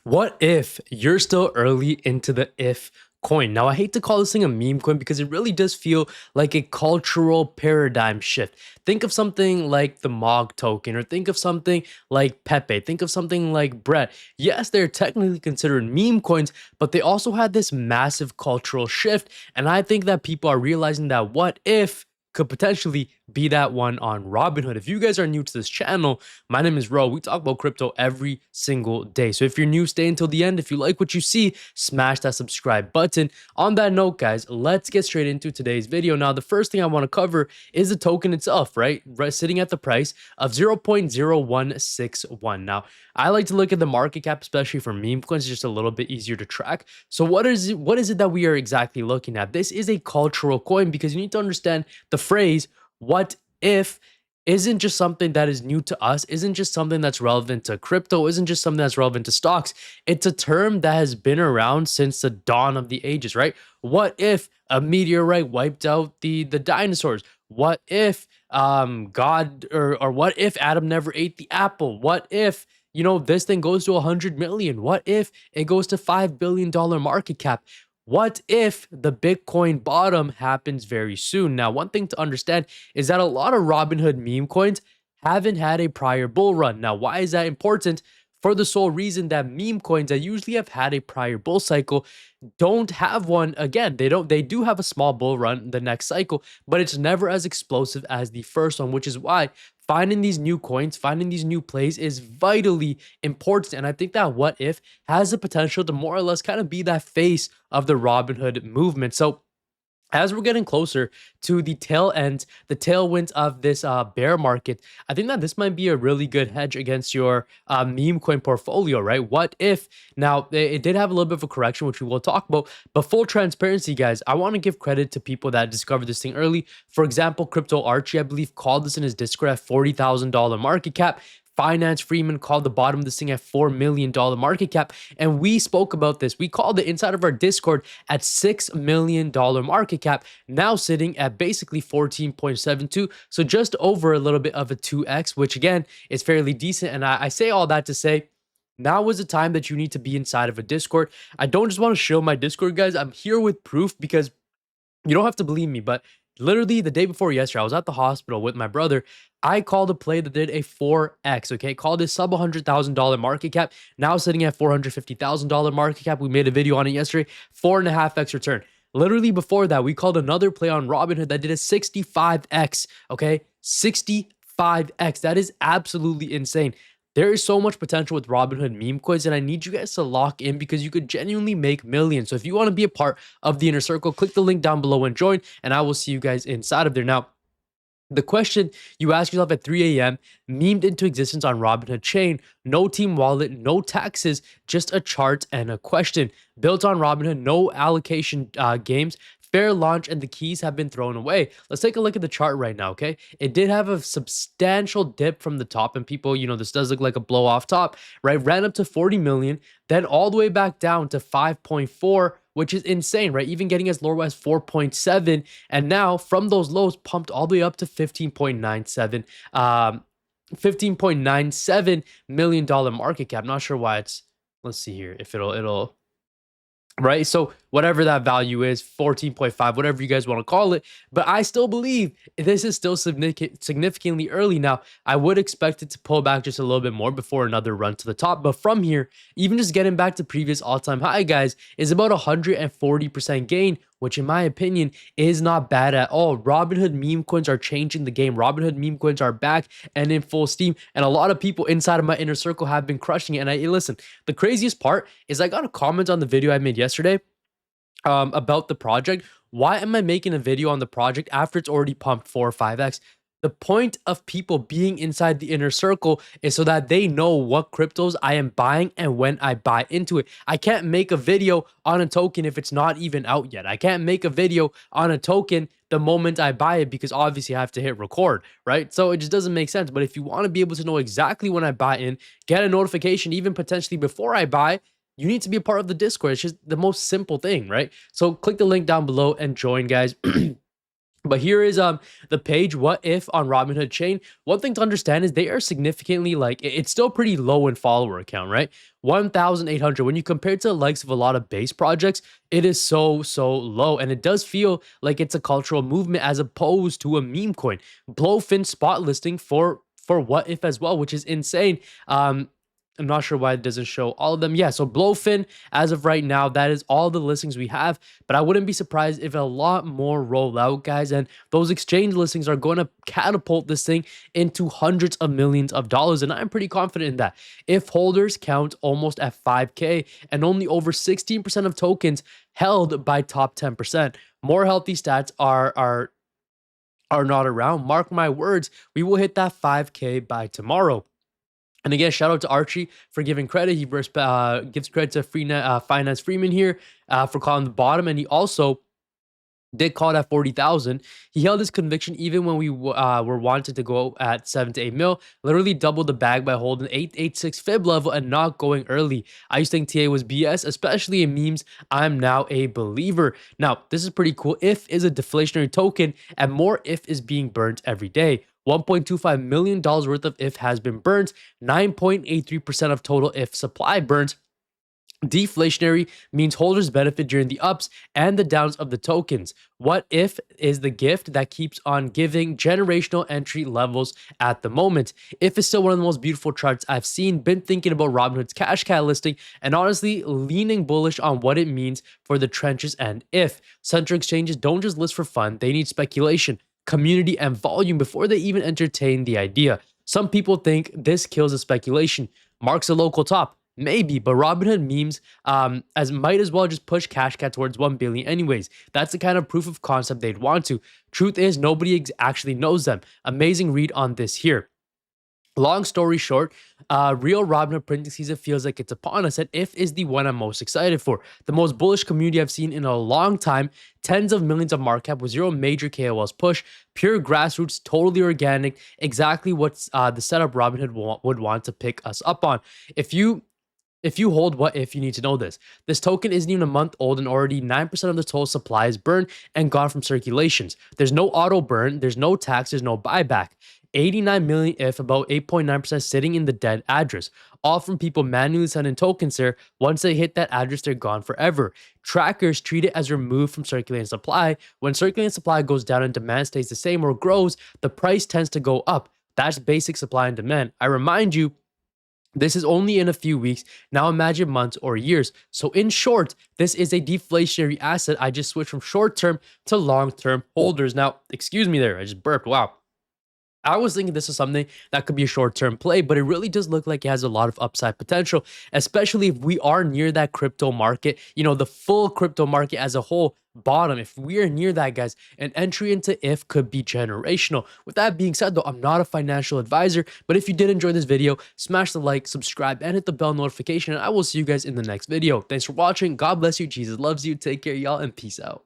What if you're still early into the if coin? Now, I hate to call this thing a meme coin because it really does feel like a cultural paradigm shift. Think of something like the MOG token, or think of something like Pepe, think of something like Brett. Yes, they're technically considered meme coins, but they also had this massive cultural shift. And I think that people are realizing that what if could potentially be that one on Robinhood. If you guys are new to this channel, my name is Ro. We talk about crypto every single day. So if you're new, stay until the end. If you like what you see, smash that subscribe button. On that note, guys, let's get straight into today's video. Now, the first thing I want to cover is the token itself, right? Sitting at the price of 0.0161. Now, I like to look at the market cap, especially for meme coins, just a little bit easier to track. So what is it that we are exactly looking at? This is a cultural coin because you need to understand the phrase what if isn't just something that is new to us, isn't just something that's relevant to crypto, isn't just something that's relevant to stocks. It's a term that has been around since the dawn of the ages, right? What if a meteorite wiped out the dinosaurs? What if God or what if Adam never ate the apple? What if this thing goes to 100 million? What if it goes to $5 billion market cap? What if the Bitcoin bottom happens very soon? Now, one thing to understand is that a lot of Robinhood meme coins haven't had a prior bull run. Now, why is that important? For the sole reason that meme coins that usually have had a prior bull cycle don't have one again. They do have a small bull run the next cycle, but it's never as explosive as the first one, which is why finding these new coins, finding these new plays is vitally important. And I think that what if has the potential to more or less kind of be that face of the Robinhood movement. So as we're getting closer to the tail end, the tailwinds of this bear market, I think that this might be a really good hedge against your meme coin portfolio, right? What if now it did have a little bit of a correction, which we will talk about, but full transparency, guys, I want to give credit to people that discovered this thing early. For example, Crypto Archie, I believe, called this in his Discord at $40,000 market cap. Finance Freeman called the bottom of this thing at $4 million market cap. And we spoke about this. We called it inside of our Discord at $6 million market cap, now sitting at basically 14.72. So just over a little bit of a 2x, which again is fairly decent. And I say all that to say, now is the time that you need to be inside of a Discord. I don't just want to show my Discord, guys. I'm here with proof because you don't have to believe me, but literally the day before yesterday, I was at the hospital with my brother. I called a play that did a 4x, okay? Called it sub $100,000 market cap, now sitting at $450,000 market cap. We made a video on it yesterday, 4.5x return. Literally before that, we called another play on Robinhood that did a 65x, okay? 65x. That is absolutely insane. There is so much potential with Robinhood meme coins, and I need you guys to lock in because you could genuinely make millions. So if you want to be a part of the inner circle, click the link down below and join, and I will see you guys inside of there. Now, the question you ask yourself at 3 a.m., memed into existence on Robinhood chain, no team wallet, no taxes, just a chart and a question. Built on Robinhood, no allocation games, fair launch, and the keys have been thrown away. Let's take a look at the chart right now, okay? It did have a substantial dip from the top, and people, this does look like a blow off top, right? Ran up to 40 million, then all the way back down to 5.4, which is insane, right? Even getting as low as 4.7, and now from those lows pumped all the way up to 15.97 $15.97 million market cap. Not sure why it's, let's see here if it'll right? So whatever that value is, 14.5, whatever you guys want to call it. But I still believe this is still significantly early. Now, I would expect it to pull back just a little bit more before another run to the top. But from here, even just getting back to previous all-time high, guys, is about 140% gain, which in my opinion is not bad at all. Robinhood meme coins are changing the game. Robinhood meme coins are back and in full steam. And a lot of people inside of my inner circle have been crushing it. And listen, the craziest part is I got a comment on the video I made yesterday about the project. Why am I making a video on the project after it's already pumped 4 or 5x? The point of people being inside the inner circle is so that they know what cryptos I am buying and when I buy into it. I can't make a video on a token if it's not even out yet. I can't make a video on a token the moment I buy it because obviously I have to hit record, right? So it just doesn't make sense. But if you want to be able to know exactly when I buy in, get a notification even potentially before I buy, you need to be a part of the Discord. It's just the most simple thing, right? So click the link down below and join, guys. But here is the page what if on Robinhood chain. One thing to understand is they are significantly like it's still pretty low in follower count, right? 1,800. When you compare it to the likes of a lot of base projects, it is so low, and it does feel like it's a cultural movement as opposed to a meme coin. Blowfin spot listing for what if as well, which is insane. I'm not sure why it doesn't show all of them. Yeah, so Blowfin, as of right now, that is all the listings we have. But I wouldn't be surprised if a lot more roll out, guys. And those exchange listings are going to catapult this thing into hundreds of millions of dollars. And I'm pretty confident in that. If holders count almost at 5K and only over 16% of tokens held by top 10%, more healthy stats are not around. Mark my words, we will hit that 5K by tomorrow. And again, shout out to Archie for giving credit. He gives credit to Finance Freeman here for calling the bottom. And he also did call it at 40,000. He held his conviction even when we were wanted to go at 7 to 8 mil. Literally doubled the bag by holding 886 fib level and not going early. I used to think TA was BS, especially in memes. I'm now a believer. Now, this is pretty cool. IF is a deflationary token, and more IF is being burnt every day. $1.25 million worth of IF has been burnt. 9.83% of total IF supply burnt. Deflationary means holders benefit during the ups and the downs of the tokens. What if is the gift that keeps on giving generational entry levels at the moment. If is still one of the most beautiful charts I've seen. Been thinking about Robinhood's cash cat listing and honestly leaning bullish on what it means for the trenches and if. Central exchanges don't just list for fun, they need speculation, community, and volume before they even entertain the idea. Some people think this kills the speculation, marks a local top. Maybe, but Robinhood memes as might as well just push cash cat towards 1 billion anyways. That's the kind of proof of concept they'd want to. Truth is, nobody actually knows them. Amazing read on this here. Long story short, real Robinhood printing season feels like it's upon us, and IF is the one I'm most excited for. The most bullish community I've seen in a long time, tens of millions of market cap with zero major KOLs push, pure grassroots, totally organic, exactly what's the setup Robinhood would want to pick us up on. If you hold what if, you need to know this. This token isn't even a month old and already 9% of the total supply is burned and gone from circulations. There's no auto burn, there's no tax, there's no buyback. 89 million if, about 8.9% sitting in the dead address. All from people manually sending tokens there. Once they hit that address, they're gone forever. Trackers treat it as removed from circulating supply. When circulating supply goes down and demand stays the same or grows, the price tends to go up. That's basic supply and demand. I remind you, this is only in a few weeks. Now imagine months or years. So in short, this is a deflationary asset. I just switched from short-term to long-term holders. Now, excuse me there. I just burped. Wow. I was thinking this is something that could be a short-term play, but it really does look like it has a lot of upside potential, especially if we are near that crypto market, the full crypto market as a whole bottom. If we are near that, guys, an entry into IF could be generational. With that being said, though, I'm not a financial advisor, but if you did enjoy this video, smash the like, subscribe, and hit the bell notification, and I will see you guys in the next video. Thanks for watching. God bless you. Jesus loves you. Take care, y'all, and peace out.